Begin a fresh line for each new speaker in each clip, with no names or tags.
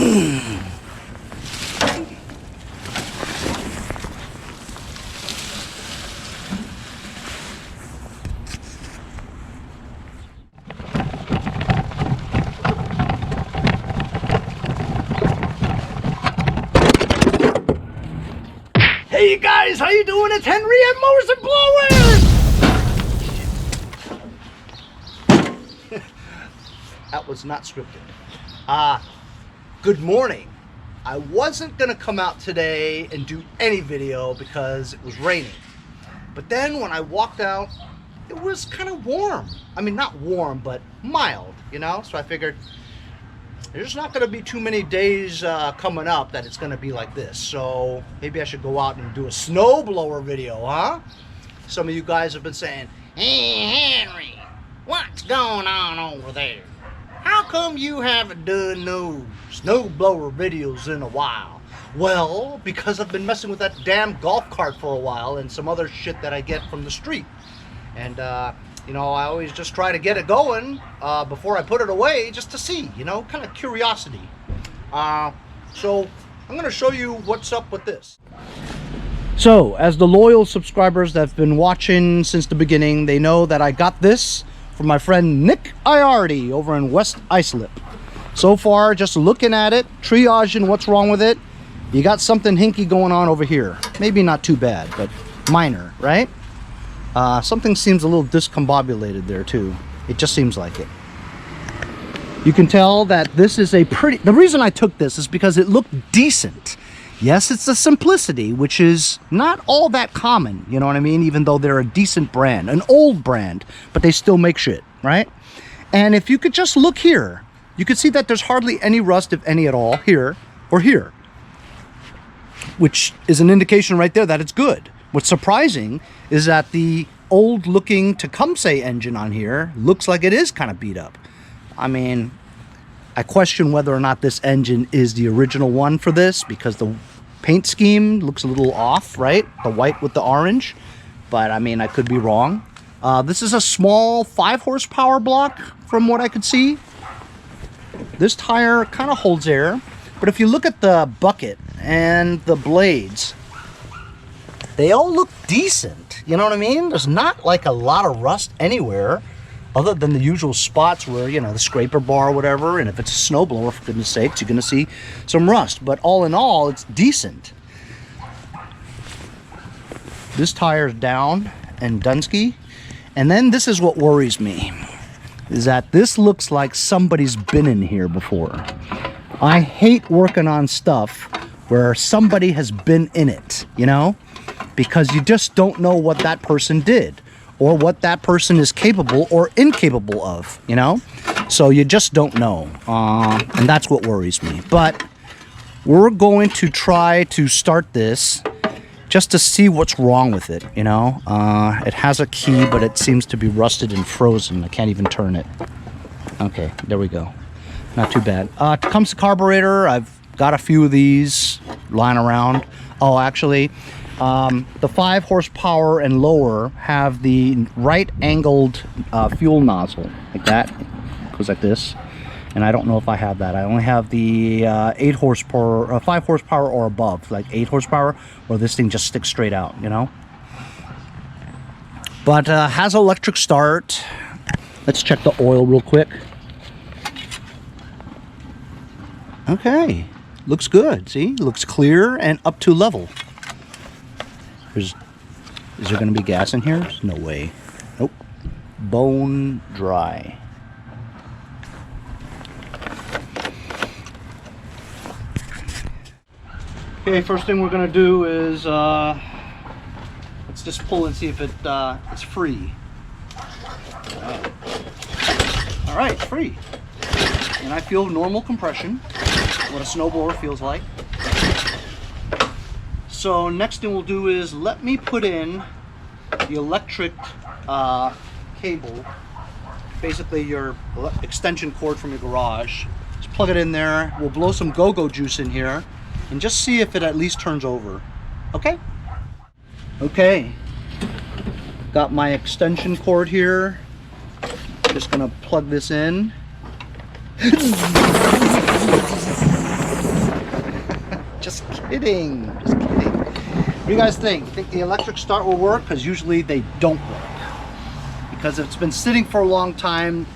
Hey guys, how you doing? It's Henry at Mowers and Blowers. That was not scripted. Good morning. I wasn't gonna come out today and do any video because it was raining. But then when I walked out, it was kind of warm. I mean, not warm, but mild, you know? So I figured there's not going to be too many days coming up that it's going to be like this. So maybe I should go out and do a snowblower video, huh? Some of you guys have been saying, "Hey Henry, what's going on over there? How come you haven't done no snowblower videos in a while?" Well, because I've been messing with that damn golf cart for a while and some other shit that I get from the street. And you know, I always just try to get it going before I put it away, just to see, you know, kind of curiosity. So I'm going to show you what's up with this. So, as the loyal subscribers that have been watching since the beginning, they know that I got this from my friend Nick Iardi over in West Islip. So far, just looking at it, triaging what's wrong with it, you got something hinky going on over here. Maybe not too bad, but minor, right? Something seems a little discombobulated there too. It just seems like it. You can tell that this is a pretty... The reason I took this is because it looked decent. Yes, it's the Simplicity, which is not all that common, you know what I mean? Even though they're a decent brand, an old brand, but they still make shit, right? And if you could just look here, you could see that there's hardly any rust, if any at all, here or here, which is an indication right there that it's good. What's surprising is that the old looking Tecumseh engine on here looks like it is kind of beat up. I mean, I question whether or not this engine is the original one for this, because the paint scheme looks a little off, right? The white with the orange, but I mean, I could be wrong. This is a small 5 horsepower block from what I could see. This tire kind of holds air, but if you look at the bucket and the blades, they all look decent, you know what I mean? There's not like a lot of rust anywhere other than the usual spots where, you know, the scraper bar or whatever, and if it's a snowblower, for goodness sakes, you're gonna see some rust. But all in all, it's decent. This tire is down and DONESKI. And then this is what worries me, is that this looks like somebody's been in here before. I hate working on stuff where somebody has been in it, you know? Because you just don't know what that person did or what that person is capable or incapable of, you know? So you just don't know, and that's what worries me. But we're going to try to start this just to see what's wrong with it, you know? It has a key, but it seems to be rusted and frozen. I can't even turn it. Okay, there we go. Not too bad. Tecumseh carburetor, I've got a few of these lying around. Oh, actually, the 5 horsepower and lower have the right-angled fuel nozzle, like that. It goes like this. And I don't know if I have that. I only have the 8 horsepower, 5 horsepower or above, like 8 horsepower, or this thing just sticks straight out, you know? But has electric start. Let's check the oil real quick. Okay, looks good. See, looks clear and up to level. Is there going to be gas in here? There's no way. Nope. Bone dry. Okay, first thing we're going to do is let's just pull and see if it's free. All right, free. And I feel normal compression, what a snowblower feels like. So next thing we'll do is let me put in the electric cable, basically your extension cord from your garage. Just plug it in there. We'll blow some go-go juice in here and just see if it at least turns over. Okay? Okay. Got my extension cord here. Just gonna plug this in. Just kidding. Just kidding. What do you guys think? You think the electric start will work? Because usually they don't work. Because if it's been sitting for a long time,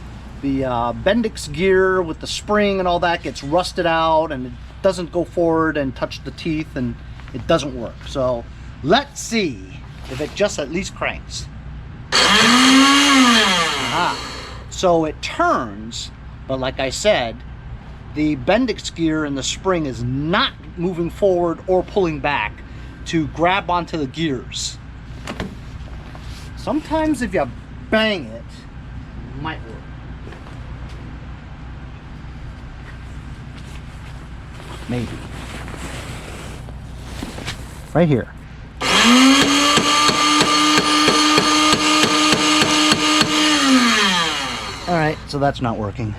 the Bendix gear with the spring and all that gets rusted out and it doesn't go forward and touch the teeth and it doesn't work. So let's see if it just at least cranks. So it turns, but like I said, the Bendix gear and the spring is not moving forward or pulling back to grab onto the gears. Sometimes if you bang it, it might work. Maybe. Right here. Alright, so that's not working.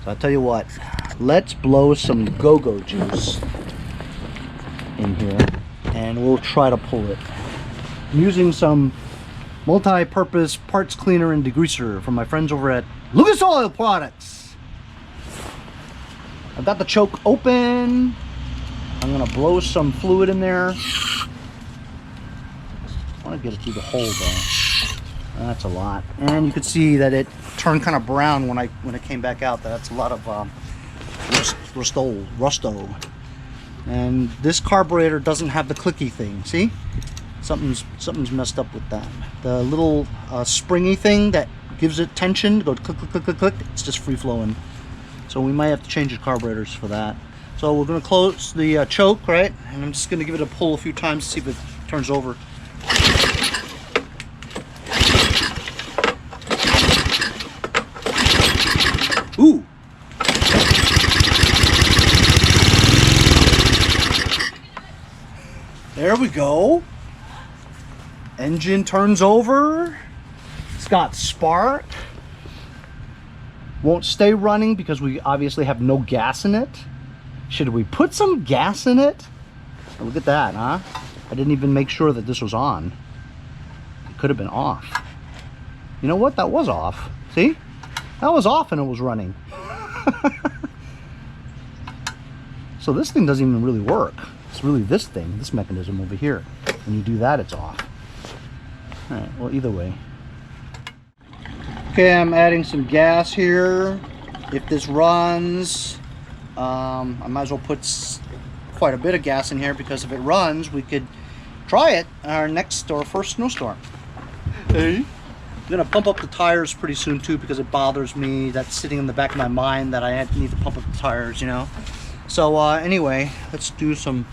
So I'll tell you what, let's blow some go-go juice in here and we'll try to pull it. I'm using some multi-purpose parts cleaner and degreaser from my friends over at Lucas Oil Products. I've got the choke open. I'm gonna blow some fluid in there. I want to get it through the hole though. That's a lot, and you could see that it turned kind of brown when it came back out. That's a lot of rusto. And this carburetor doesn't have the clicky thing. See, something's messed up with that. The little springy thing that gives it tension, go click click click click click. It's just free flowing. So we might have to change the carburetors for that. So we're going to close the choke, right? And I'm just going to give it a pull a few times to see if it turns over. Ooh! There we go. Engine turns over. It's got spark. Won't stay running because we obviously have no gas in it. Should we put some gas in it? Oh, look at that, huh? I didn't even make sure that this was on. It could have been off. You know what? That was off. See? That was off and it was running. So this thing doesn't even really work. It's really this thing, this mechanism over here. When you do that, it's off. Alright, well, either way. Okay, I'm adding some gas here. If this runs, I might as well put quite a bit of gas in here because if it runs, we could try it our next or first snowstorm. Hey. I'm gonna pump up the tires pretty soon too because it bothers me. That's sitting in the back of my mind that I need to pump up the tires, you know. So anyway, let's do some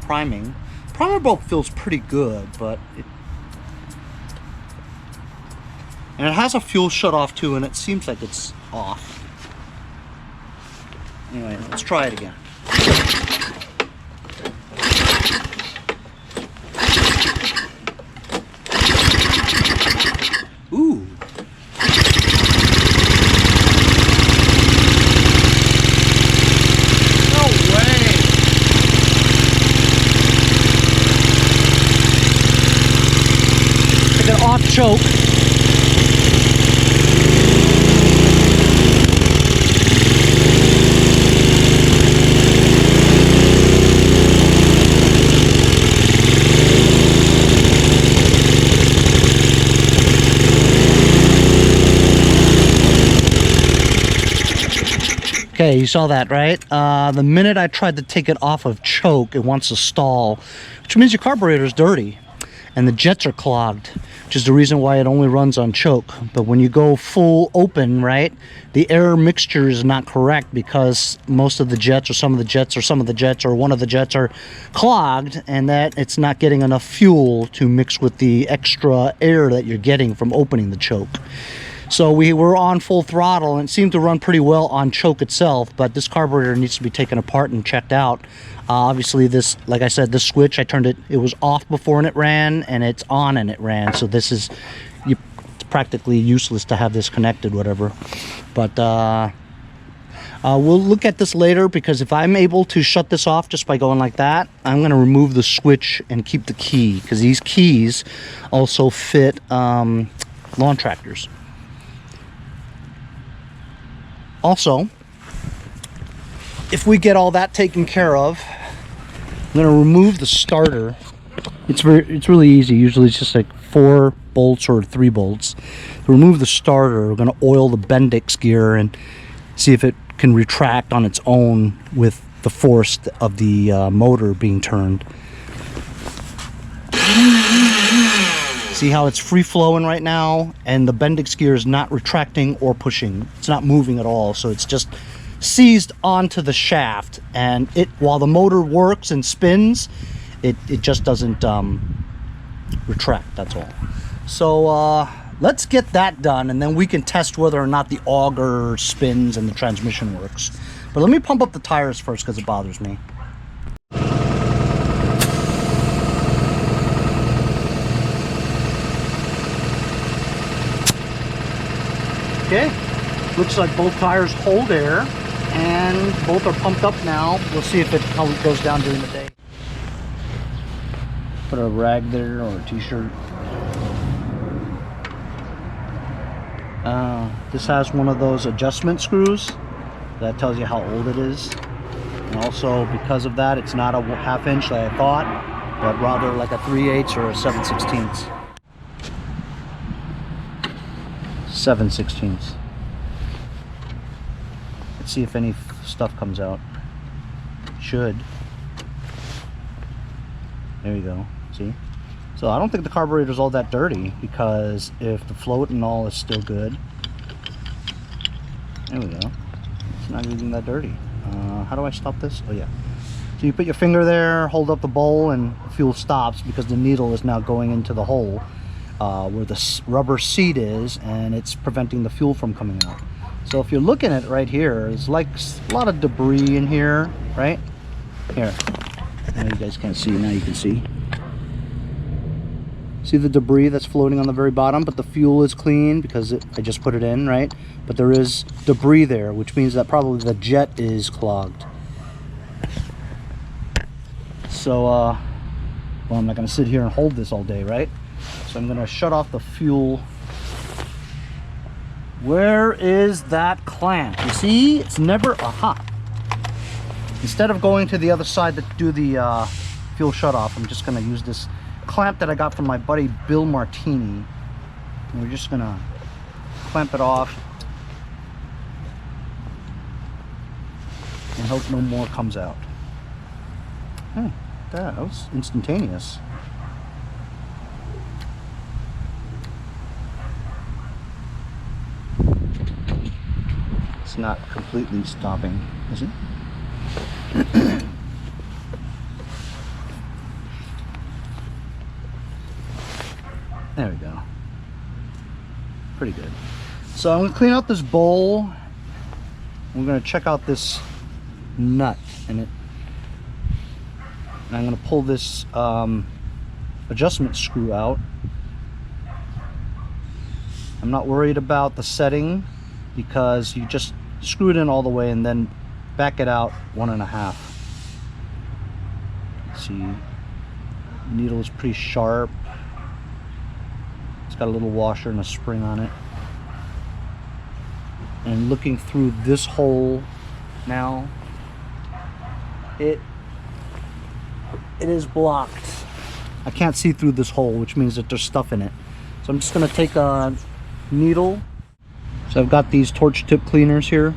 priming. Primer bulb feels pretty good, but and it has a fuel shut off too, and it seems like it's off. Anyway, let's try it again. Ooh. No way. Like an off choke. Okay, you saw that, right? The minute I tried to take it off of choke, it wants to stall, which means your carburetor is dirty and the jets are clogged, which is the reason why it only runs on choke. But when you go full open, right, the air mixture is not correct because most of the jets or some of the jets or some of the jets or one of the jets are clogged, and that it's not getting enough fuel to mix with the extra air that you're getting from opening the choke. So we were on full throttle and it seemed to run pretty well on choke itself, but this carburetor needs to be taken apart and checked out. Obviously this, like I said, this switch, I turned it, it was off before and it ran, and it's on and it ran. So this is, it's practically useless to have this connected, whatever. But we'll look at this later, because if I'm able to shut this off just by going like that, I'm going to remove the switch and keep the key, because these keys also fit lawn tractors. Also, if we get all that taken care of, I'm going to remove the starter. It's really easy. Usually it's just like 4 bolts or 3 bolts. To remove the starter, we're going to oil the Bendix gear and see if it can retract on its own with the force of the motor being turned. See how it's free flowing right now, and the Bendix gear is not retracting or pushing. It's not moving at all, so it's just seized onto the shaft, and while the motor works and spins, it just doesn't retract. That's all. So let's get that done, and then we can test whether or not the auger spins and the transmission works. But let me pump up the tires first because it bothers me. Okay, looks like both tires hold air and both are pumped up now. We'll see how it goes down during the day. Put a rag there or a t-shirt. This has one of those adjustment screws that tells you how old it is, and also because of that, it's not a 1/2 inch like I thought, but rather like a 3/8 or a 7/16. 7/16. Let's see if any stuff comes out. Should. There you go. See? So I don't think the carburetor is all that dirty, because if the float and all is still good, there we go. It's not even that dirty. How do I stop this? Oh yeah. So you put your finger there, hold up the bowl, and fuel stops because the needle is now going into the hole where the rubber seat is, and it's preventing the fuel from coming out. So if you're looking at it right here, there's like a lot of debris in here, right? Here. I know you guys can't see, now you can see. See the debris that's floating on the very bottom, but the fuel is clean because I just put it in, right? But there is debris there, which means that probably the jet is clogged. So, well, I'm not going to sit here and hold this all day, right? So I'm going to shut off the fuel. Where is that clamp? You see, it's never, aha. Instead of going to the other side to do the fuel shut off, I'm just going to use this clamp that I got from my buddy Bill Martini, and we're just gonna clamp it off and hope no more comes out. Hey, that was instantaneous. It's not completely stopping, is it? There we go. Pretty good. So I'm going to clean out this bowl. We're going to check out this nut in it. And I'm going to pull this adjustment screw out. I'm not worried about the setting because you just screw it in all the way and then back it out 1.5. See, needle is pretty sharp. It's got a little washer and a spring on it. And looking through this hole now, it is blocked. I can't see through this hole, which means that there's stuff in it. So I'm just going to take a needle. So I've got these torch tip cleaners here.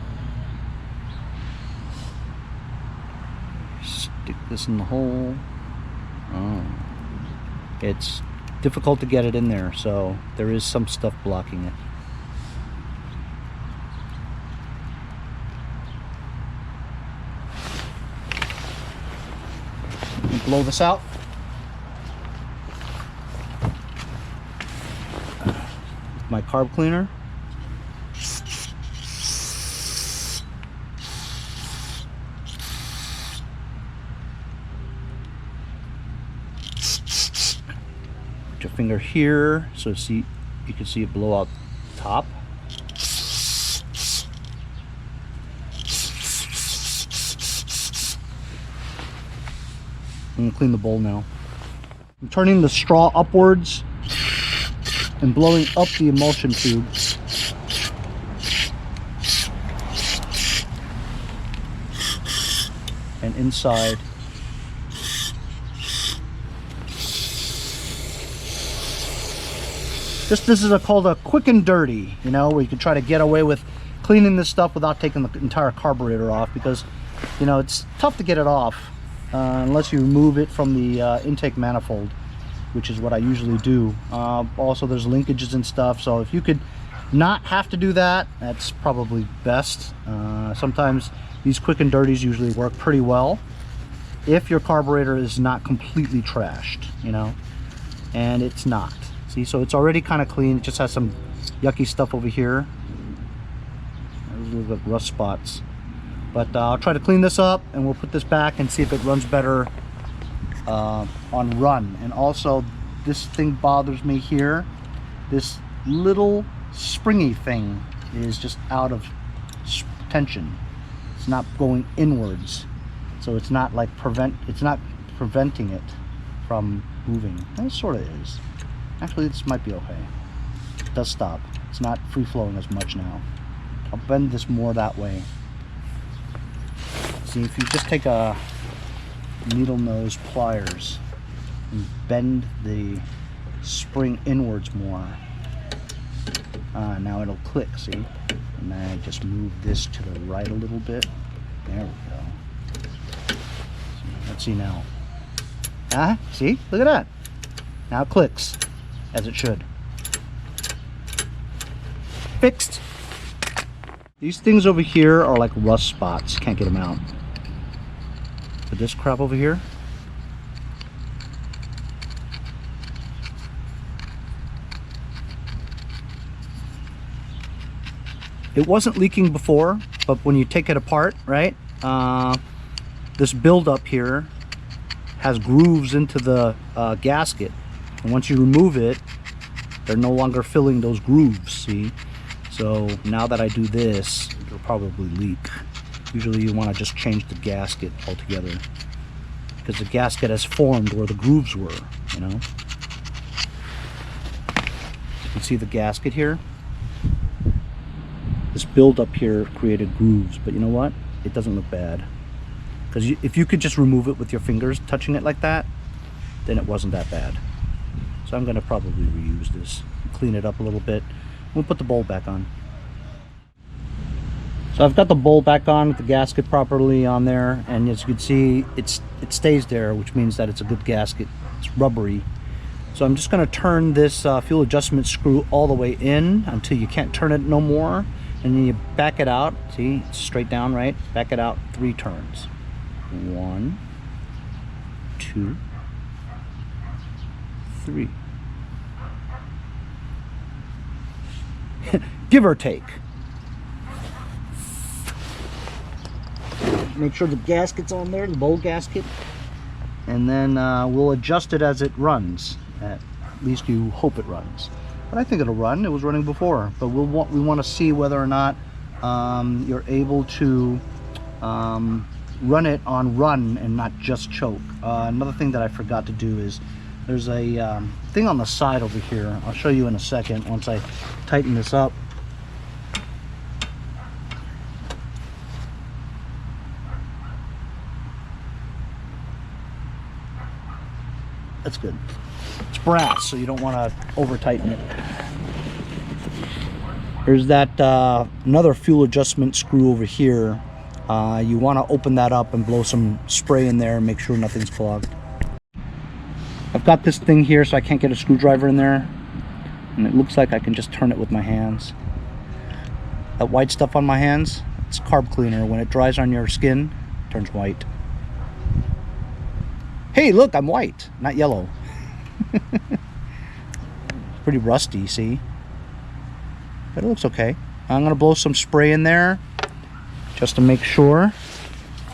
Stick this in the hole. Oh, it's difficult to get it in there, so there is some stuff blocking it. Blow this out. With my carb cleaner. Put your finger here so you can see it blow out the top. I'm going to clean the bowl now. I'm turning the straw upwards and blowing up the emulsion tube. inside. This is called a quick and dirty, you know, where you can try to get away with cleaning this stuff without taking the entire carburetor off, because, you know, it's tough to get it off unless you remove it from the intake manifold, which is what I usually do. Also, there's linkages and stuff, so if you could not have to do that, that's probably best. Sometimes these quick and dirties usually work pretty well if your carburetor is not completely trashed, you know, and it's not. See, so it's already kind of clean. It just has some yucky stuff over here. There's little bit of rust spots, but I'll try to clean this up and we'll put this back and see if it runs better on run. And also, this thing bothers me here. This little springy thing is just out of tension. It's not going inwards, so it's not like preventing it from moving. It sort of is. Actually, this might be okay. It does stop. It's not free flowing as much now. I'll bend this more that way. See, if you just take a needle nose pliers and bend the spring inwards more, now it'll click, see? And then I just move this to the right a little bit. There we go. Let's see now. See? Look at that. Now it clicks, as it should. Fixed. These things over here are like rust spots. Can't get them out. But this crap over here, it wasn't leaking before, but when you take it apart, right, this buildup here has grooves into the gasket, and once you remove it, they're no longer filling those grooves, see? So now that I do this, it'll probably leak. Usually you want to just change the gasket altogether, because the gasket has formed where the grooves were, you know? You can see the gasket here. This build-up here created grooves, but you know what? It doesn't look bad. Because if you could just remove it with your fingers, touching it like that, then it wasn't that bad. So I'm going to probably reuse this, clean it up a little bit. We'll put the bowl back on. So I've got the bowl back on with the gasket properly on there, and as you can see, it stays there, which means that it's a good gasket. It's rubbery. So I'm just going to turn this fuel adjustment screw all the way in until you can't turn it no more, and then you back it out. See, it's straight down, right? Back it out 3 turns. 1, 2, 3. Give or take. Make sure the gasket's on there, the bowl gasket, and then we'll adjust it as it runs. At least you hope it runs. But I think it'll run. It was running before, but we want to see whether or not you're able to run it on run and not just choke. Another thing that I forgot to do is there's a thing on the side over here. I'll show you in a second once I tighten this up. That's good. It's brass, so you don't want to over tighten it. There's that another fuel adjustment screw over here. You want to open that up and blow some spray in there and make sure nothing's clogged. I've got this thing here, so I can't get a screwdriver in there, and it looks like I can just turn it with my hands. That white stuff on my hands, it's carb cleaner. When it dries on your skin, it turns white. Hey, look, I'm white, not yellow. It's pretty rusty, see? But it looks okay. I'm gonna blow some spray in there just to make sure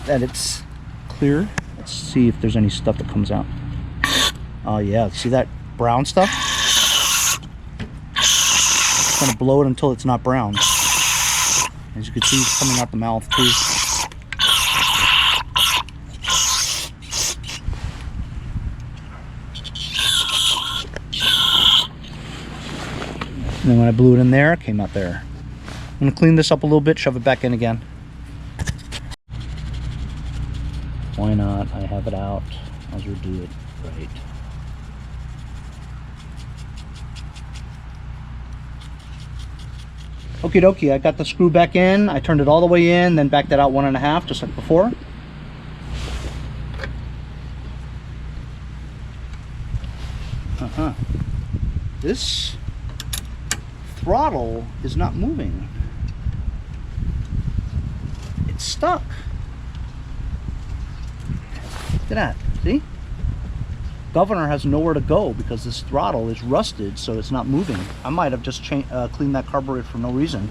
that it's clear. Let's see if there's any stuff that comes out. Oh yeah, see that brown stuff? I'm gonna blow it until it's not brown. As you can see, it's coming out the mouth too. And then when I blew it in there, it came out there. I'm gonna clean this up a little bit, shove it back in again. 1, as well do it right. Okie dokie, I got the screw back in. I turned it all the way in, then backed it out 1.5, just like before. This throttle is not moving. It's stuck. Look at that, see? Governor has nowhere to go because this throttle is rusted, so it's not moving. I might have just cleaned that carburetor for no reason,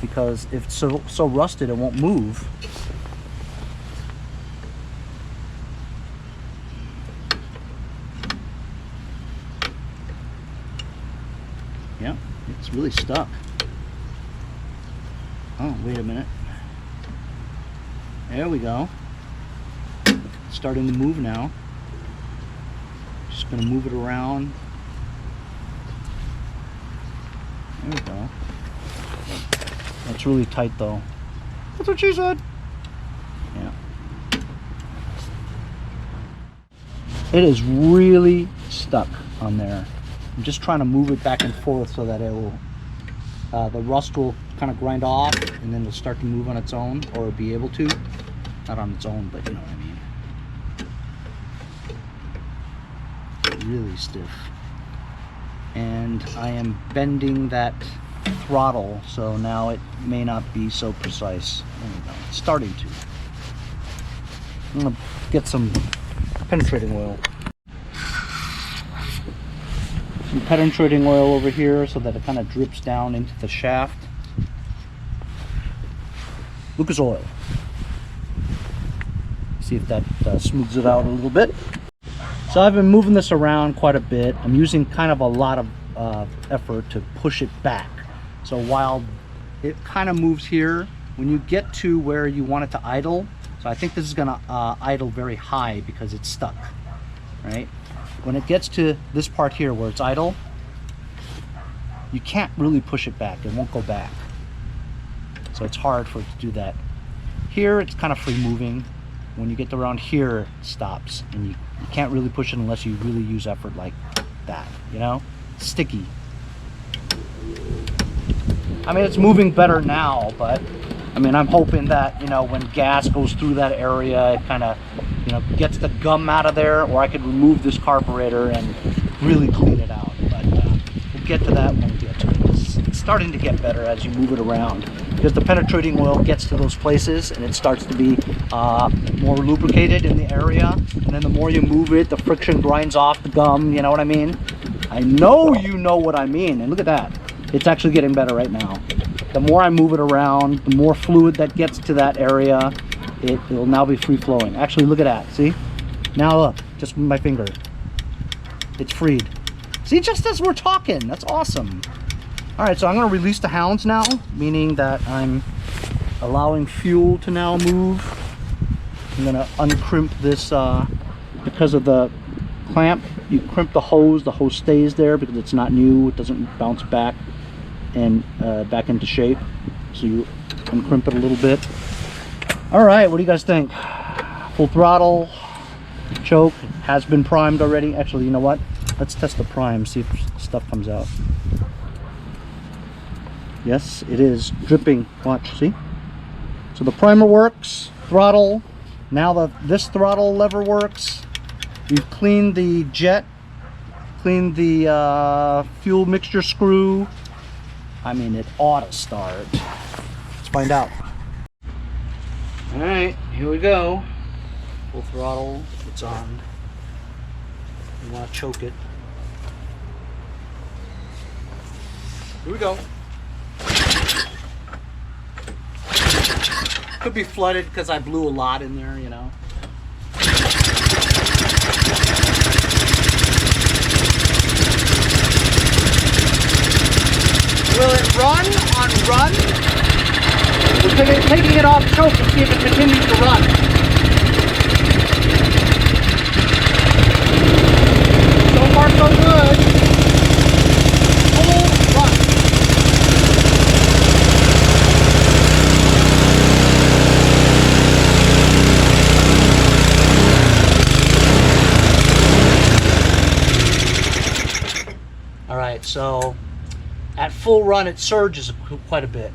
because if it's so rusted, it won't move. Yeah, it's really stuck. Oh, wait a minute. There we go. It's starting to move now. Just gonna move it around. There we go. That's really tight though. That's what she said. Yeah. It is really stuck on there. I'm just trying to move it back and forth so that it will, the rust will kind of grind off, and then it'll start to move on its own, or be able to. Not on its own, but you know what I mean. Really stiff. And I am bending that throttle, so now it may not be so precise. There we go. It's starting to. I'm gonna get some penetrating oil. Some penetrating oil over here so that it kind of drips down into the shaft. Lucas oil. See if that smooths it out a little bit. So I've been moving this around quite a bit. I'm using kind of a lot of effort to push it back. So while it kind of moves here, when you get to where you want it to idle, so I think this is gonna idle very high because it's stuck, right? When it gets to this part here where it's idle, you can't really push it back. It won't go back. So it's hard for it to do that. Here it's kind of free moving. When you get around here, it stops, and you can't really push it unless you really use effort like that, you know? Sticky. I mean, it's moving better now, but I mean, I'm hoping that, you know, when gas goes through that area, it kind of, you know, gets the gum out of there, or I could remove this carburetor and really clean it out. But we'll get to that when we get to it. It's starting to get better as you move it around, because the penetrating oil gets to those places and it starts to be more lubricated in the area, and then the more you move it, the friction grinds off the gum, you know what I mean? I know you know what I mean. And look at that, it's actually getting better right now. The more I move it around, the more fluid that gets to that area, it will now be free flowing. Actually, look at that, see? Now look, just with my finger, it's freed. See, just as we're talking, that's awesome. All right, so I'm gonna release the hounds now, meaning that I'm allowing fuel to now move. I'm gonna uncrimp this, because of the clamp, you crimp the hose stays there because it's not new, it doesn't bounce back and back into shape. So you uncrimp it a little bit. All right, what do you guys think? Full throttle, choke, has been primed already. Actually, you know what? Let's test the prime, see if stuff comes out. Yes, it is dripping. Watch, see? So the primer works, throttle. Now this throttle lever works. We've cleaned the jet, cleaned the fuel mixture screw. I mean, it ought to start. Let's find out. All right, here we go. Full throttle, it's on. You want to choke it. Here we go. Could be flooded because I blew a lot in there, you know. Will it run on run? We're taking it off choke to see if it continues to run. So far so good. Full run. All right, so at full run it surges quite a bit,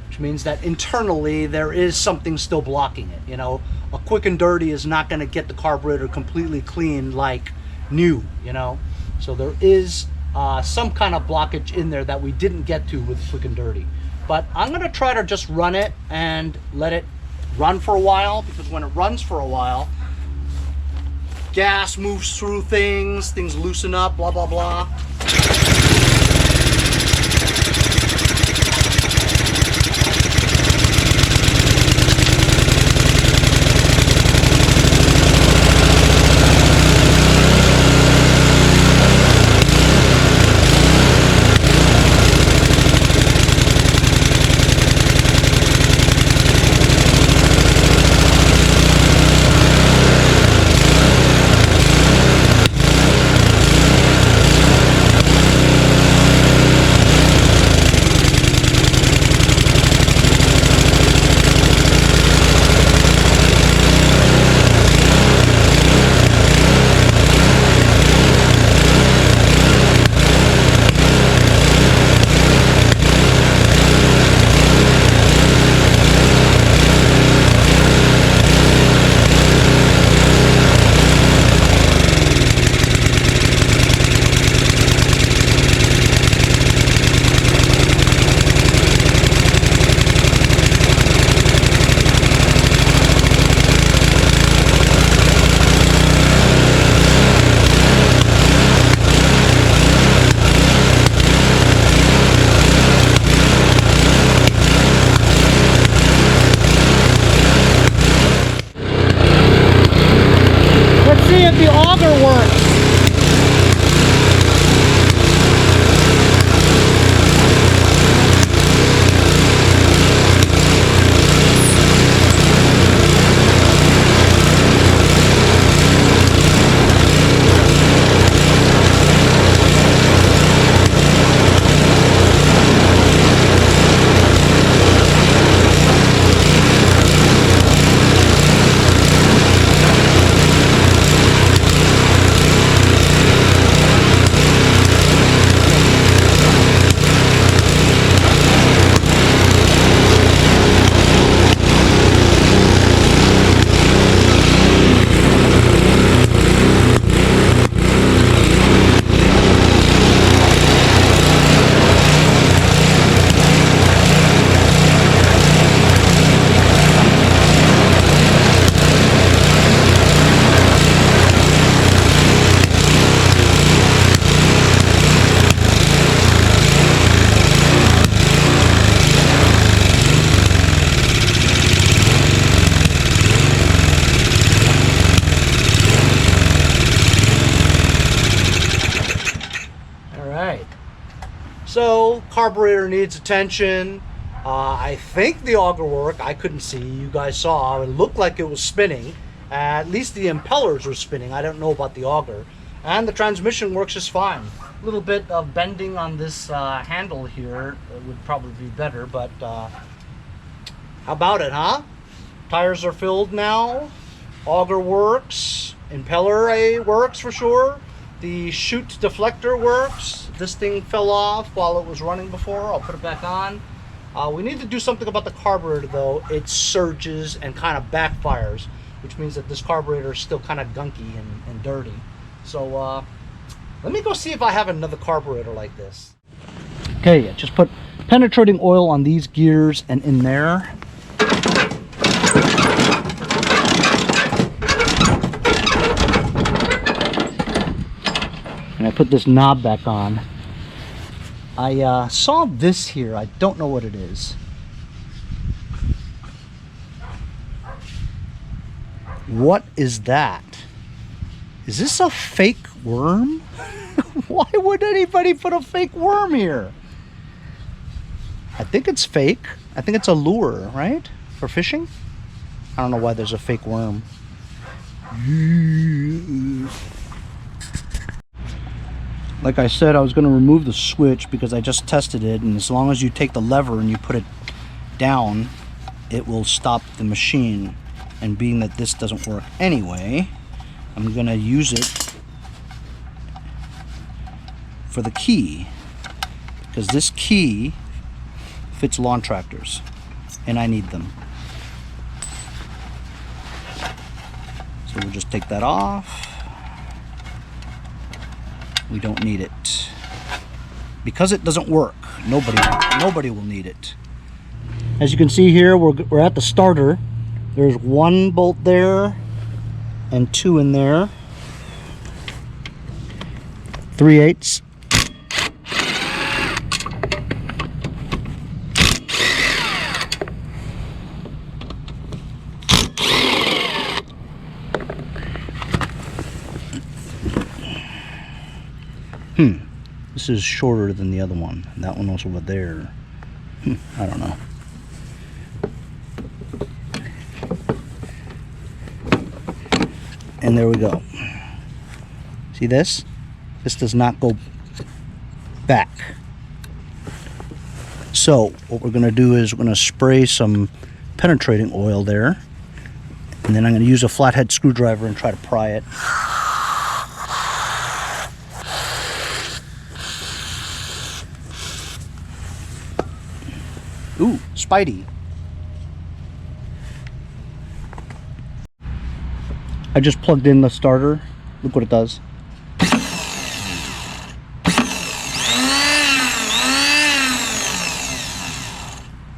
which means that internally there is something still blocking it. You know, a quick and dirty is not going to get the carburetor completely clean like new, you know. So there is some kind of blockage in there that we didn't get to with quick and dirty. But I'm going to try to just run it and let it run for a while, because when it runs for a while, gas moves through things loosen up, blah, blah, blah. See if the auger works. So carburetor needs attention. I think the auger worked. I couldn't see. You guys saw. It looked like it was spinning. At least the impellers were spinning. I don't know about the auger. And the transmission works just fine. A little bit of bending on this handle here would probably be better, but how about it, huh? Tires are filled now. Auger works. Impeller works for sure. The chute deflector works. This thing fell off while it was running before. I'll put it back on. We need to do something about the carburetor though. It surges and kind of backfires, which means that this carburetor is still kind of gunky and dirty. So let me go see if I have another carburetor like this. Okay, just put penetrating oil on these gears and in there. And I put this knob back on. I saw this here. I don't know what it is. What is that? Is this a fake worm? Why would anybody put a fake worm here? I think it's fake. I think it's a lure, right? For fishing? I don't know why there's a fake worm. Like I said, I was going to remove the switch because I just tested it, and as long as you take the lever and you put it down, it will stop the machine. And being that this doesn't work anyway, I'm going to use it for the key, because this key fits lawn tractors and I need them. So we'll just take that off. We don't need it. Because it doesn't work, nobody will need it. As you can see here, we're at the starter. There's one bolt there and two in there. 3/8. This is shorter than the other one. That one was over there. I don't know. And there we go. See this? This does not go back. So what we're going to do is we're going to spray some penetrating oil there. And then I'm going to use a flathead screwdriver and try to pry it. Ooh, Spidey. I just plugged in the starter. Look what it does.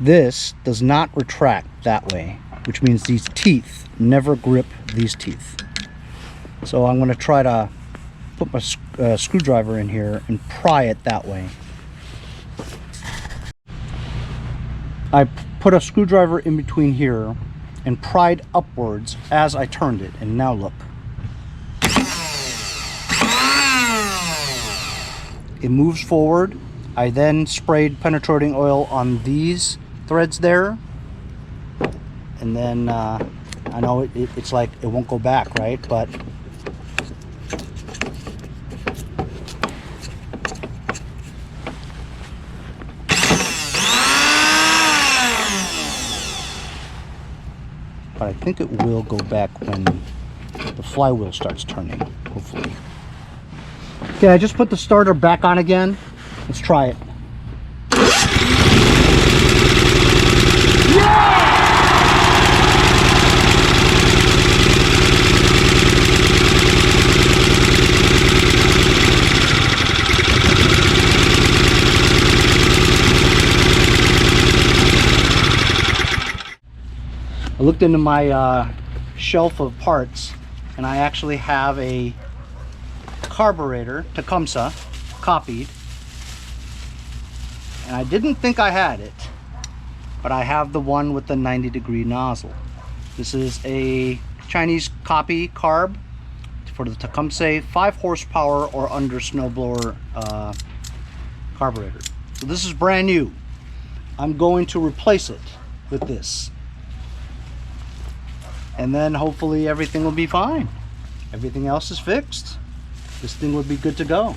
This does not retract that way, which means these teeth never grip these teeth. So I'm going to try to put my screwdriver in here and pry it that way. I put a screwdriver in between here and pried upwards as I turned it, and now look. It moves forward. I then sprayed penetrating oil on these threads there, and then I know it's like it won't go back, right? But I think it will go back when the flywheel starts turning, hopefully. Okay, I just put the starter back on again. Let's try it. Yeah! I looked into my shelf of parts, and I actually have a carburetor, Tecumseh, copied. And I didn't think I had it, but I have the one with the 90-degree nozzle. This is a Chinese copy carb for the Tecumseh 5 horsepower or under snowblower carburetor. So this is brand new. I'm going to replace it with this. And then hopefully everything will be fine. Everything else is fixed. This thing would be good to go.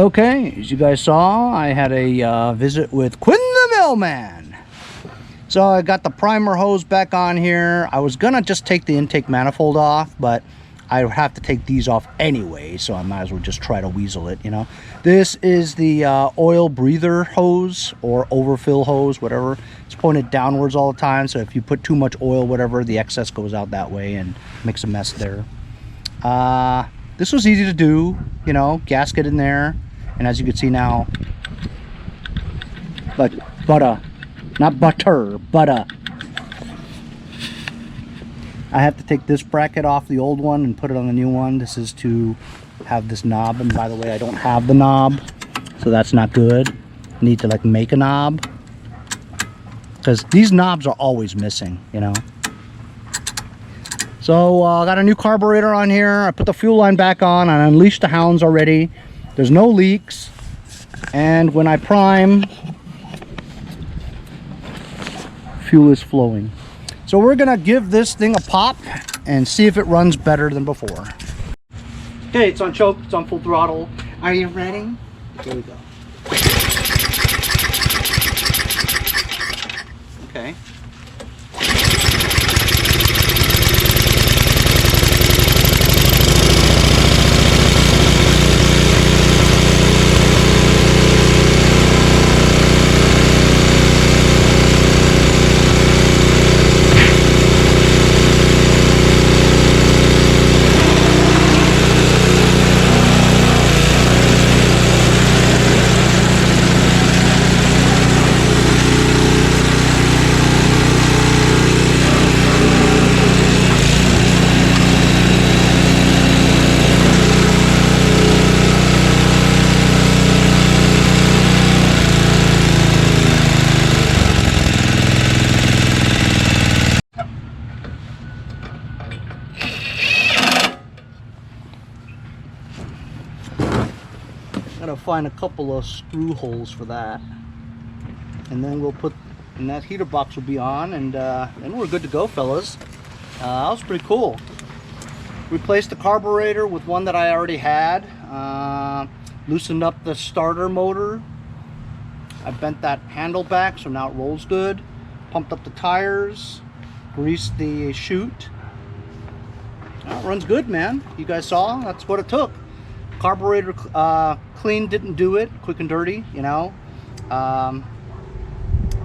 Okay, as you guys saw, I had a visit with Quinn the Mailman. So I got the primer hose back on here. I was gonna just take the intake manifold off, but I would have to take these off anyway, so I might as well just try to weasel it, you know. This is the oil breather hose or overfill hose, whatever. It's pointed downwards all the time, so if you put too much oil, whatever, the excess goes out that way and makes a mess there. This was easy to do, you know, gasket in there. And as you can see now, but butter, not butter, butter. I have to take this bracket off the old one and put it on the new one. This is to have this knob, and by the way, I don't have the knob, so that's not good. I need to like make a knob, because these knobs are always missing, you know. So I got a new carburetor on here. I put the fuel line back on. I unleashed the hounds already. There's no leaks, and when I prime, fuel is flowing. So we're gonna give this thing a pop and see if it runs better than before. Okay, it's on choke, it's on full throttle. Are you ready? Here we go. Okay. Gotta find a couple of screw holes for that, and then we'll put, and that heater box will be on, and then we're good to go, fellas. That was pretty cool. Replaced the carburetor with one that I already had. Loosened up the starter motor. I bent that handle back so now it rolls good. Pumped up the tires. Greased the chute. It runs good, man. You guys saw, that's what it took. Carburetor clean didn't do it, quick and dirty, you know.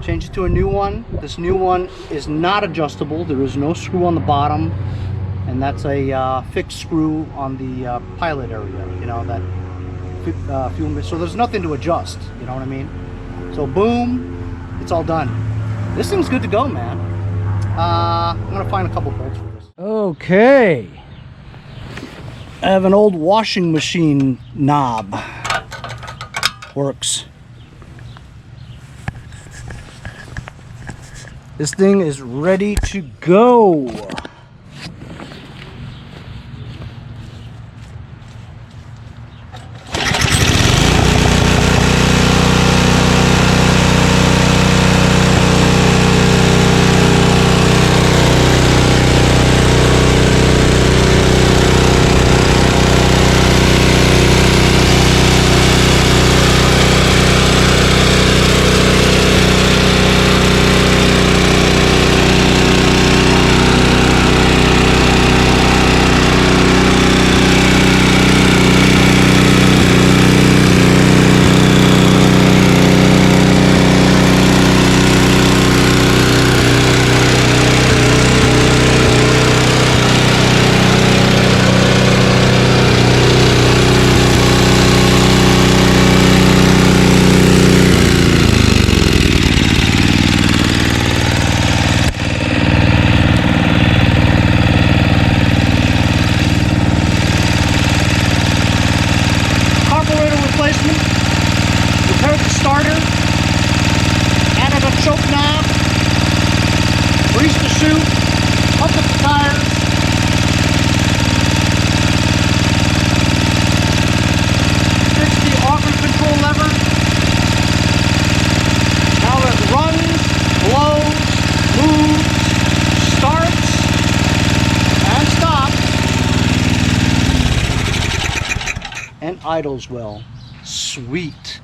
Changed it to a new one. This new one is not adjustable. There is no screw on the bottom, and that's a fixed screw on the pilot area, you know, that fuel. So there's nothing to adjust, you know what I mean. So boom, it's all done. This thing's good to go, man. I'm gonna find a couple bolts for this. Okay, I have an old washing machine knob. Works. This thing is ready to go. Repaired the starter, added a choke knob, greased the chute, pumped up the tires, fixed the auger control lever. Now it runs, blows, moves, starts, and stops, and idles well. Sweet.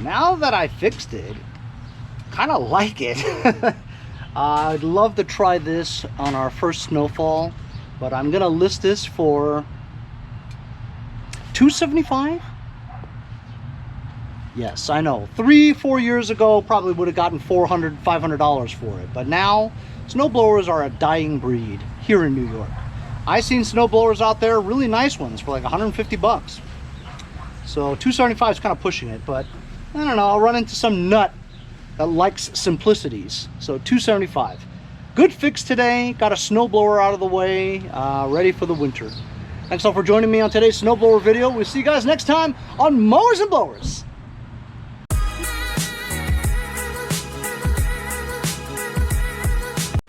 Now that I fixed it, kind of like it. I'd love to try this on our first snowfall, but I'm gonna list this for $275. Yes, I know. 3-4 years ago, probably would have gotten $400, $500 for it. But now, snowblowers are a dying breed here in New York. I've seen snowblowers out there, really nice ones, for like 150 bucks. So $275 is kind of pushing it, but I don't know, I'll run into some nut that likes simplicities. So $275. Good fix today. Got a snowblower out of the way, ready for the winter. Thanks all for joining me on today's snowblower video. We'll see you guys next time on Mowers and Blowers.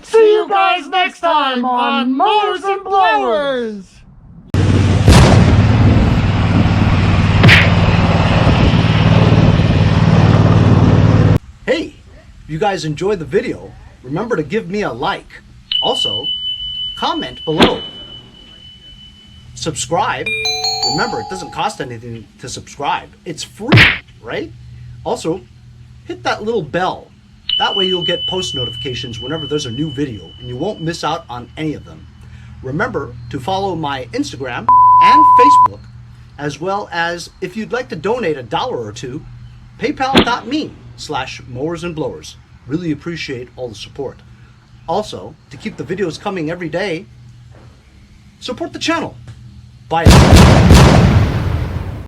See you guys next time on Mowers and Blowers!
Hey, if you guys enjoyed the video, remember to give me a like. Also, comment below. Subscribe. Remember, it doesn't cost anything to subscribe. It's free, right? Also, hit that little bell. That way you'll get post notifications whenever there's a new video and you won't miss out on any of them. Remember to follow my Instagram and Facebook, as well as if you'd like to donate $1 or $2, paypal.me/mowersandblowers. Really appreciate all the support. Also, to keep the videos coming every day, support the channel. Bye.